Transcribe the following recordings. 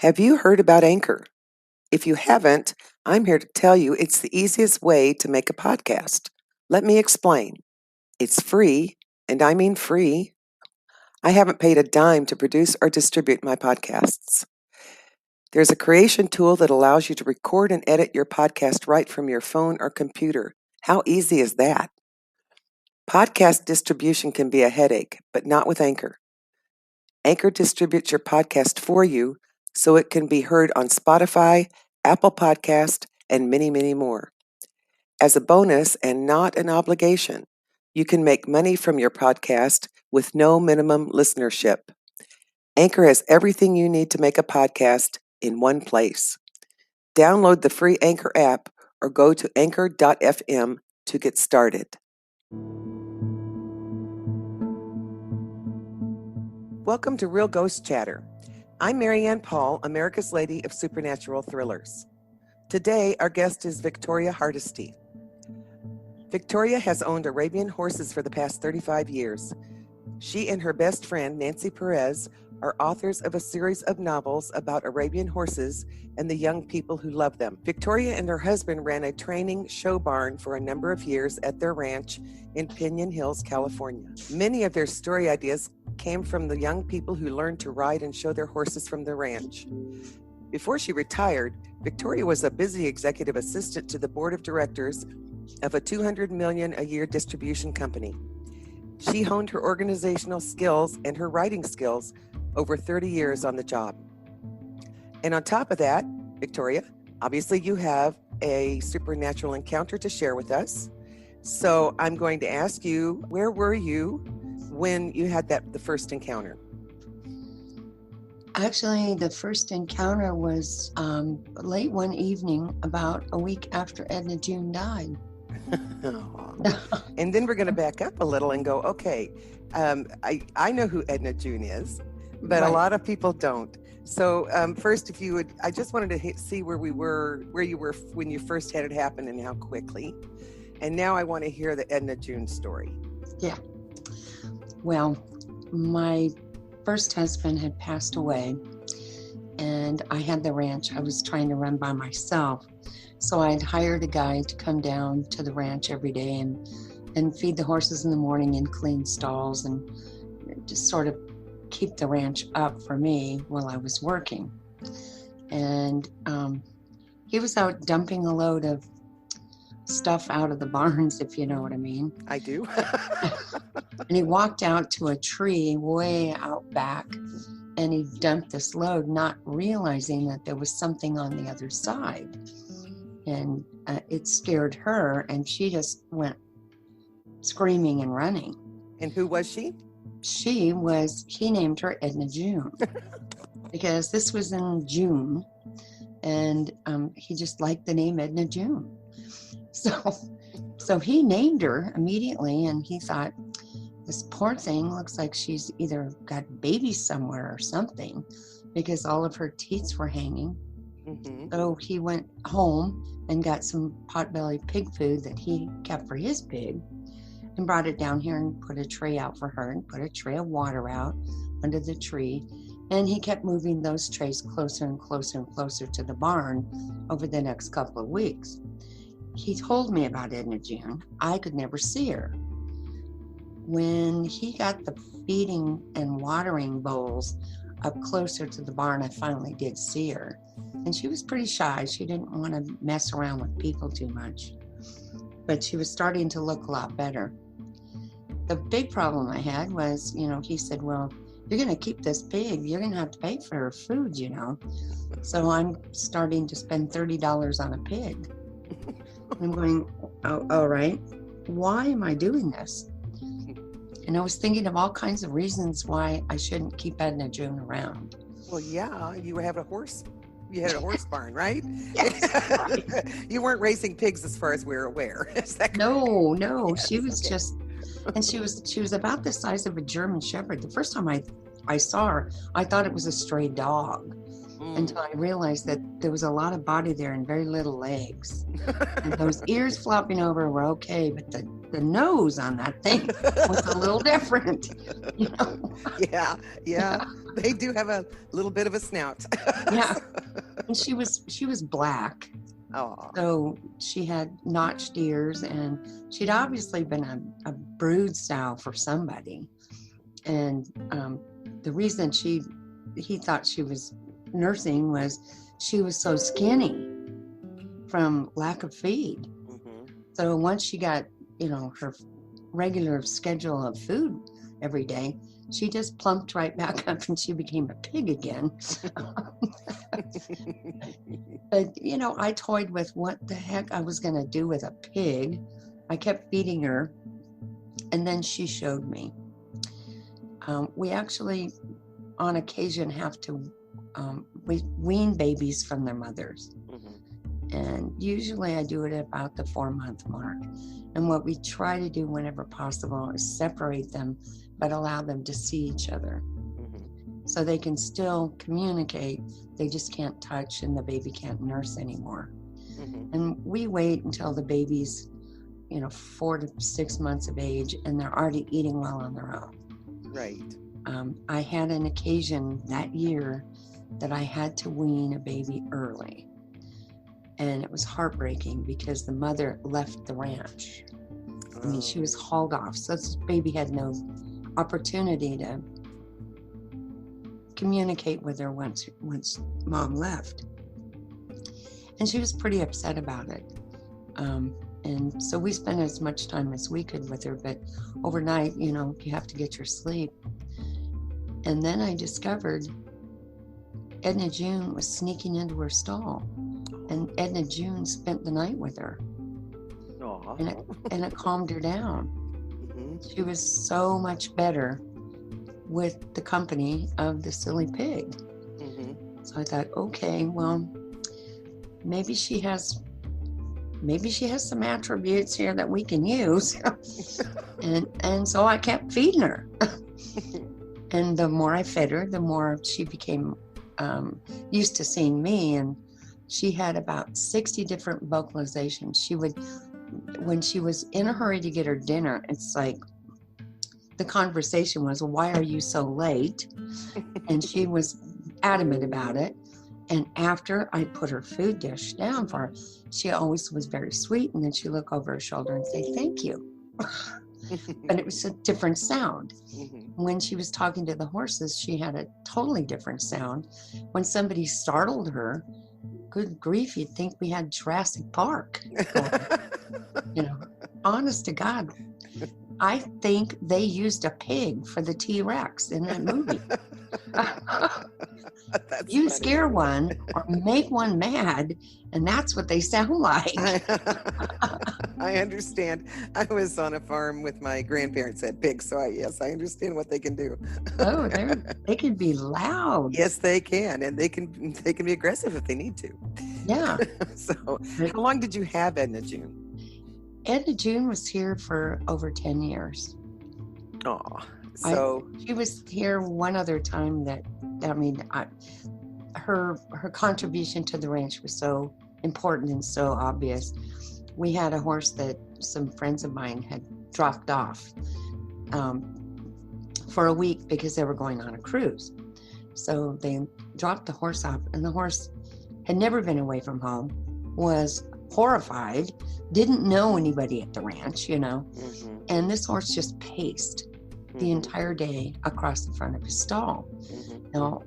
Have you heard about Anchor? If you haven't, I'm here to tell you it's the easiest way to make a podcast. Let me explain. It's free, and I mean free. I haven't paid a dime to produce or distribute my podcasts. There's a creation tool that allows you to record and edit your podcast right from your phone or computer. How easy is that? Podcast distribution can be a headache, but not with Anchor. Anchor distributes your podcast for you so it can be heard on Spotify, Apple Podcast, and many, many more. As a bonus and not an obligation, you can make money from your podcast with no minimum listenership. Anchor has everything you need to make a podcast in one place. Download the free Anchor app or go to anchor.fm to get started. Welcome to Real Ghost Chatter. I'm Marianne Paul, America's Lady of Supernatural Thrillers. Today, our guest is Victoria Hardesty. Victoria has owned Arabian horses for the past 35 years. She and her best friend, Nancy Perez, are authors of a series of novels about Arabian horses and the young people who love them. Victoria and her husband ran a training show barn for a number of years at their ranch in Pinon Hills, California. Many of their story ideas came from the young people who learned to ride and show their horses from the ranch. Before she retired, Victoria was a busy executive assistant to the board of directors of a $200 million a year distribution company. She honed her organizational skills and her writing skills over 30 years on the job. And on top of that, Victoria, obviously you have a supernatural encounter to share with us. So I'm going to ask you, where were you when you had the first encounter? Actually, the first encounter was late one evening, about a week after Edna June died. And then we're going to back up a little and go, okay, I know who Edna June is, but right. A lot of people don't. So first, if you would, I just wanted to see where you were when you first had it happen and how quickly. And now I want to hear the Edna June story. Yeah. Well, my first husband had passed away, and I had the ranch I was trying to run by myself. So I'd hired a guy to come down to the ranch every day and feed the horses in the morning and clean stalls and just sort of keep the ranch up for me while I was working. And he was out dumping a load of stuff out of the barns, if you know what I mean. I do. And he walked out to a tree way out back, and he dumped this load, not realizing that there was something on the other side. And it scared her, and she just went screaming and running. And who was she? He named her Edna June because this was in June, and he just liked the name Edna June. So he named her immediately, and he thought, this poor thing looks like she's either got babies somewhere or something, because all of her teats were hanging. Mm-hmm. So he went home and got some potbelly pig food that he kept for his pig and brought it down here and put a tray out for her and put a tray of water out under the tree. And he kept moving those trays closer and closer and closer to the barn over the next couple of weeks. He told me about Edna June. I could never see her. When he got the feeding and watering bowls up closer to the barn, I finally did see her. And she was pretty shy. She didn't want to mess around with people too much. But she was starting to look a lot better. The big problem I had was, he said, well, you're going to keep this pig. You're going to have to pay for her food, So I'm starting to spend $30 on a pig. I'm going, oh, all right. Why am I doing this? And I was thinking of all kinds of reasons why I shouldn't keep Edna June around. Well, yeah, you have a horse. You had a horse barn, right? Yes. You weren't raising pigs as far as we're aware. Is that correct? No. Yes, she was okay. Just, and she was about the size of a German Shepherd. The first time I saw her, I thought it was a stray dog. until I realized that there was a lot of body there and very little legs. And those ears flopping over were okay, but the nose on that thing was a little different. You know? Yeah. They do have a little bit of a snout. Yeah. And she was black. Oh. So she had notched ears, and she'd obviously been a brood sow for somebody. And the reason he thought she was nursing was she was so skinny from lack of feed. So once she got, her regular schedule of food every day, she just plumped right back up and she became a pig again. But, I toyed with what the heck I was going to do with a pig. I kept feeding her, and then she showed me. We actually, on occasion, have to wean babies from their mothers. And usually I do it at about the 4-month mark. And what we try to do whenever possible is separate them, but allow them to see each other. So they can still communicate, they just can't touch, and the baby can't nurse anymore. And we wait until the baby's, 4 to 6 months of age, and they're already eating well on their own. Right. I had an occasion that year that I had to wean a baby early. And it was heartbreaking because the mother left the ranch. I mean, she was hauled off. So this baby had no opportunity to communicate with her once mom left. And she was pretty upset about it. And so we spent as much time as we could with her, but overnight, you have to get your sleep. And then I discovered Edna June was sneaking into her stall, and Edna June spent the night with her. And it calmed her down. She was so much better with the company of the silly pig. So I thought, okay, well, maybe she has some attributes here that we can use. and so I kept feeding her. And the more I fed her, the more she became used to seeing me. And she had about 60 different vocalizations. When she was in a hurry to get her dinner, it's like the conversation was, why are you so late? And she was adamant about it. And after I put her food dish down for her, she always was very sweet. And then she'd look over her shoulder and say, thank you. But it was a different sound. When she was talking to the horses, she had a totally different sound. When somebody startled her, good grief, you'd think we had Jurassic Park. Honest to God, I think they used a pig for the T-Rex in that movie. You funny. Scare one or make one mad, and that's what they sound like. I understand. I was on a farm with my grandparents had pigs, so I understand what they can do. Oh, they can be loud. Yes, they can, and they can be aggressive if they need to. Yeah. So, how long did you have Edna June? Edna June was here for over 10 years. Oh, so she was here one other time her contribution to the ranch was so important and so obvious. We had a horse that some friends of mine had dropped off for a week because they were going on a cruise. So they dropped the horse off, and the horse had never been away from home, was horrified, didn't know anybody at the ranch, and this horse just paced the entire day across the front of his stall. Now,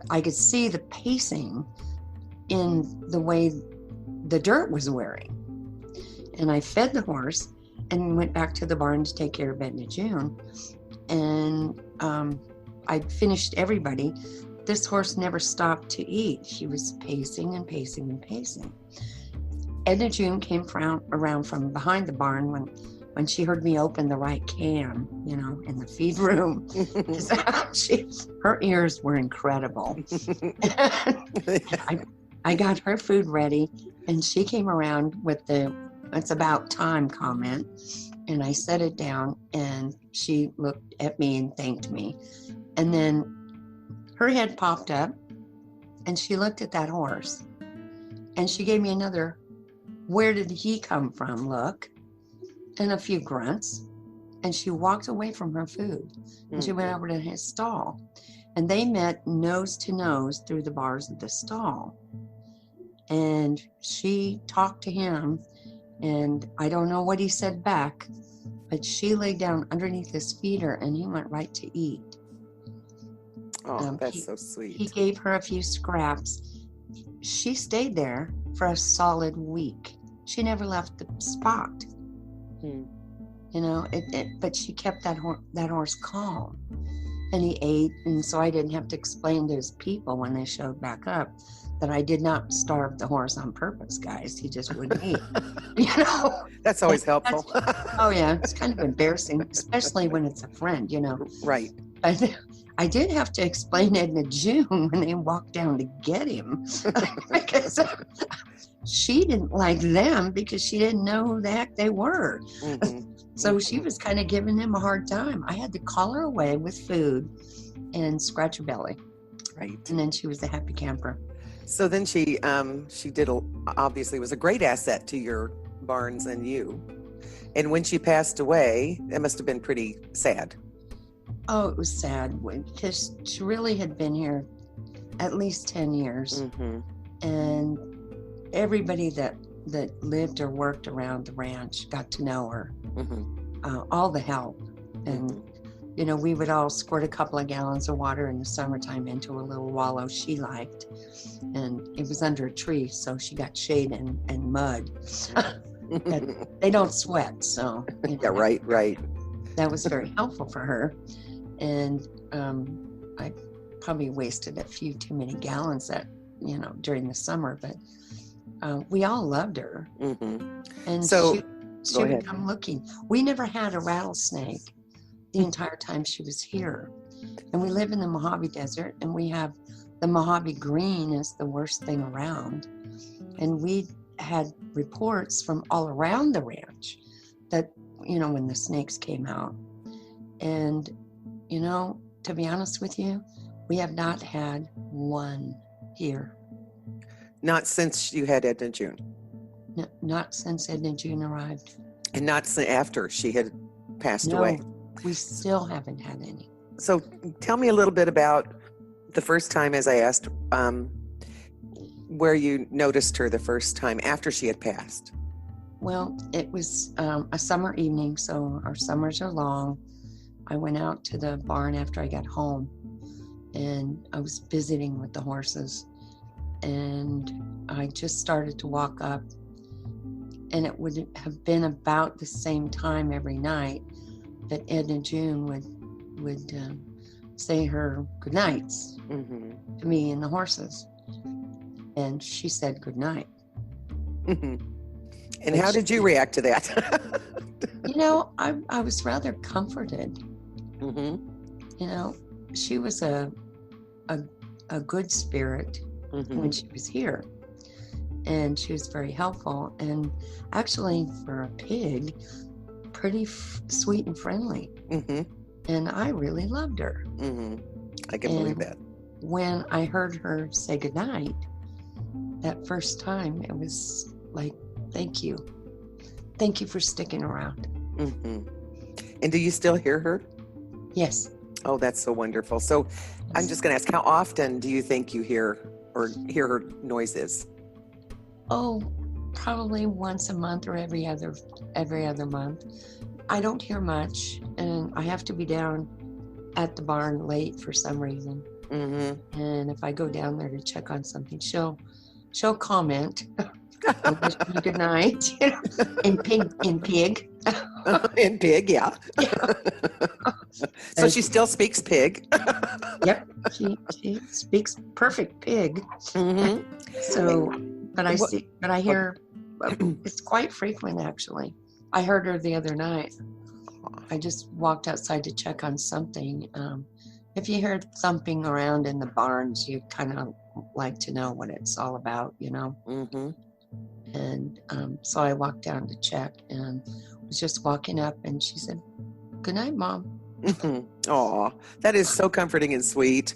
I could see the pacing in the way the dirt was wearing. And I fed the horse and went back to the barn to take care of Edna June. And I finished everybody. This horse never stopped to eat. She was pacing and pacing and pacing. Edna June came around from behind the barn when she heard me open the right can, in the feed room. Her ears were incredible. I got her food ready, and she came around with the "it's about time" comment, and I set it down, and she looked at me and thanked me. And then her head popped up, And she looked at that horse, and she gave me another, where did he come from, look, and a few grunts. And she walked away from her food, and she went over to his stall. And they met nose to nose through the bars of the stall. And she talked to him, and I don't know what he said back, but she laid down underneath his feeder, and he went right to eat. Oh, that's so sweet. He gave her a few scraps. She stayed there for a solid week. She never left the spot. You know, but she kept that horse calm. And he ate, and so I didn't have to explain to his people when they showed back up that I did not starve the horse on purpose, guys. He just wouldn't eat. You know? That's always helpful. Oh, yeah. It's kind of embarrassing, especially when it's a friend, you know. Right. I did have to explain Edna June when they walked down to get him. Because she didn't like them because she didn't know who the heck they were. So she was kind of giving him a hard time. I had to call her away with food and scratch her belly. Right. And then she was a happy camper. So then she obviously was a great asset to your barns and you. And when she passed away, it must have been pretty sad. Oh, it was sad because she really had been here at least 10 years. And everybody that lived or worked around the ranch got to know her. All the help. And, you know, we would all squirt a couple of gallons of water in the summertime into a little wallow she liked. And it was under a tree, so she got shade and mud. They don't sweat, so. You know, yeah, right. That was very helpful for her. And I probably wasted a few too many gallons during the summer, but we all loved her. And so she would come looking. We never had a rattlesnake the entire time she was here. And we live in the Mojave Desert, and we have the Mojave Green is the worst thing around. And we had reports from all around the ranch that, you know, when the snakes came out. And, you know, to be honest with you, we have not had one here. Not since you had Edna June? No, not since Edna June arrived. And not after she had passed away? We still haven't had any. So tell me a little bit about the first time, as I asked, where you noticed her the first time after she had passed. Well, it was a summer evening, so our summers are long. I went out to the barn after I got home, and I was visiting with the horses, and I just started to walk up, and it would have been about the same time every night that Edna June would say her goodnights to me and the horses. And she said goodnight. And how did you react to that? You know, I was rather comforted. You know, she was a good spirit when she was here. And she was very helpful. And actually, for a pig, pretty sweet and friendly. And I really loved her. I can believe that. When I heard her say goodnight, that first time, it was like, thank you. Thank you for sticking around. And do you still hear her? Yes. Oh, that's so wonderful. So I'm just going to ask, how often do you think you hear her noises? Oh, probably once a month or every other month. I don't hear much, and I have to be down at the barn late for some reason. And if I go down there to check on something, she'll comment. Wish me good night. In pig. In pig, yeah. So she still speaks pig. Yep, she speaks perfect pig. So, but I hear it's quite frequent actually. I heard her the other night. I just walked outside to check on something. If you hear thumping around in the barns, you kind of like to know what it's all about, you know. And so I walked down to check and was just walking up, and she said, "Good night, Mom." Aw, that is so comforting and sweet.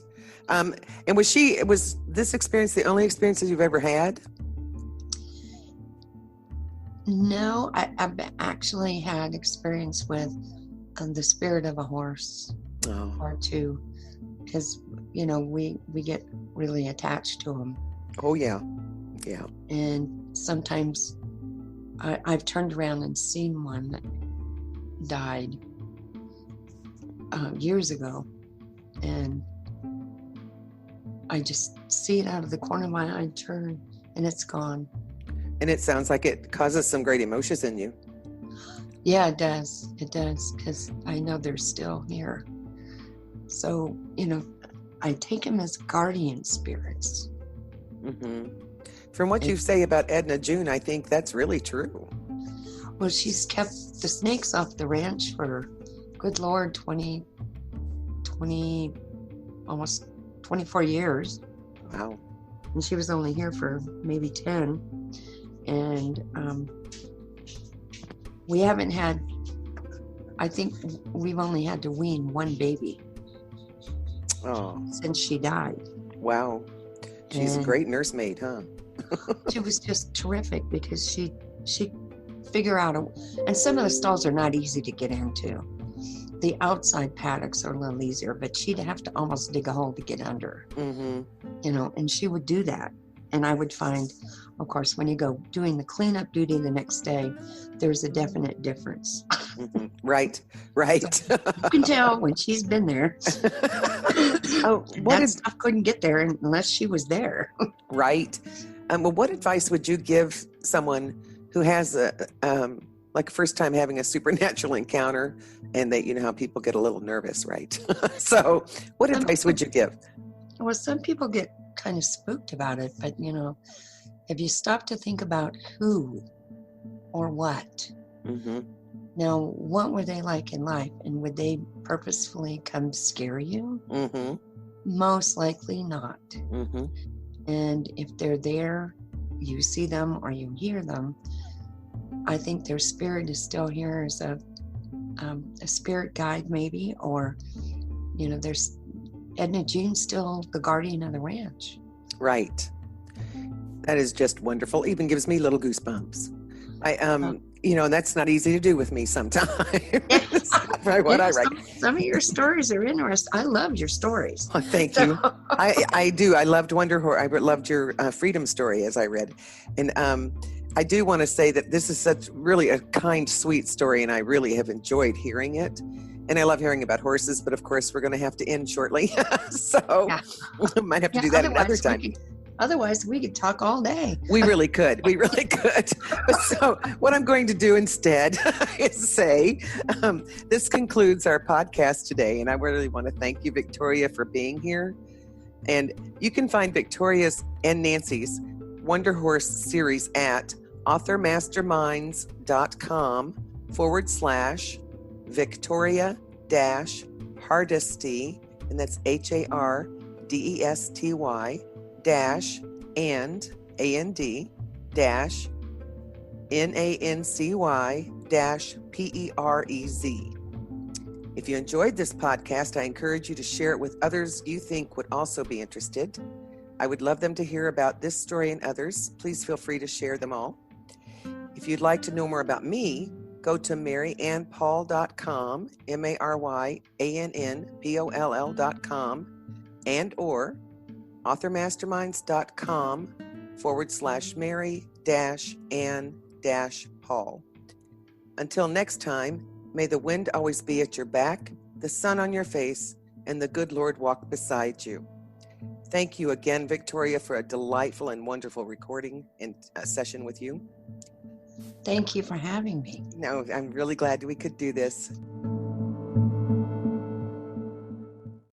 And was this experience the only experience that you've ever had? No, I've actually had experience with the spirit of a horse or two, because we get really attached to them. Oh yeah. And sometimes I've turned around and seen one that died years ago, and I just see it out of the corner of my eye, turn, and it's gone. And it sounds like it causes some great emotions in you. Yeah, it does. It does, because I know they're still here. So, I take them as guardian spirits. Mm-hmm. From what you say about Edna June, I think that's really true. Well, she's kept the snakes off the ranch for, good Lord, 20, almost 24 years. Wow. And she was only here for maybe 10. And we haven't had, I think we've only had to wean one baby since she died. Wow. She's a great nursemaid, huh? She was just terrific, because she figure out and some of the stalls are not easy to get into. The outside paddocks are a little easier, but she'd have to almost dig a hole to get under. Mm-hmm. And she would do that. And I would find, of course, when you go doing the cleanup duty the next day, there's a definite difference. Mm-hmm. Right. So you can tell when she's been there. That stuff couldn't get there unless she was there. Right. Well, what advice would you give someone who has like first time having a supernatural encounter, and that how people get a little nervous, right? So what advice would you give? Well, some people get kind of spooked about it, but if you stop to think about who or what, mm-hmm. Now what were they like in life, and would they purposefully come scare you? Mm-hmm. Most likely not. Mm-hmm. And if they're there, you see them or you hear them, I think their spirit is still here as a spirit guide, maybe, or there's Edna June still the guardian of the ranch. Right. That is just wonderful. Even gives me little goosebumps. And that's not easy to do with me sometimes. Right, what I write. Some of your stories are interesting. I love your stories. Oh, thank you. I do. I loved Wonder Horse. I loved your freedom story as I read. And I do want to say that this is such really a kind, sweet story, and I really have enjoyed hearing it. And I love hearing about horses, but of course we're going to have to end shortly. So we might have to do that another time. Otherwise, we could talk all day. We really could. So what I'm going to do instead is say, this concludes our podcast today. And I really want to thank you, Victoria, for being here. And you can find Victoria's and Nancy's Wonder Horse series at authormasterminds.com/Victoria-Hardesty, and that's HARDESTY and AND NANCY-PEREZ. If you enjoyed this podcast, I encourage you to share it with others you think would also be interested. I would love them to hear about this story and others. Please feel free to share them all. If you'd like to know more about me, go to maryannpoll.com, MARYANNPOLL.com, and or authormasterminds.com/Mary-Ann-Paul. Until next time, may the wind always be at your back, the sun on your face, and the good Lord walk beside you. Thank you again, Victoria, for a delightful and wonderful recording and session with you. Thank you for having me. No, I'm really glad we could do this.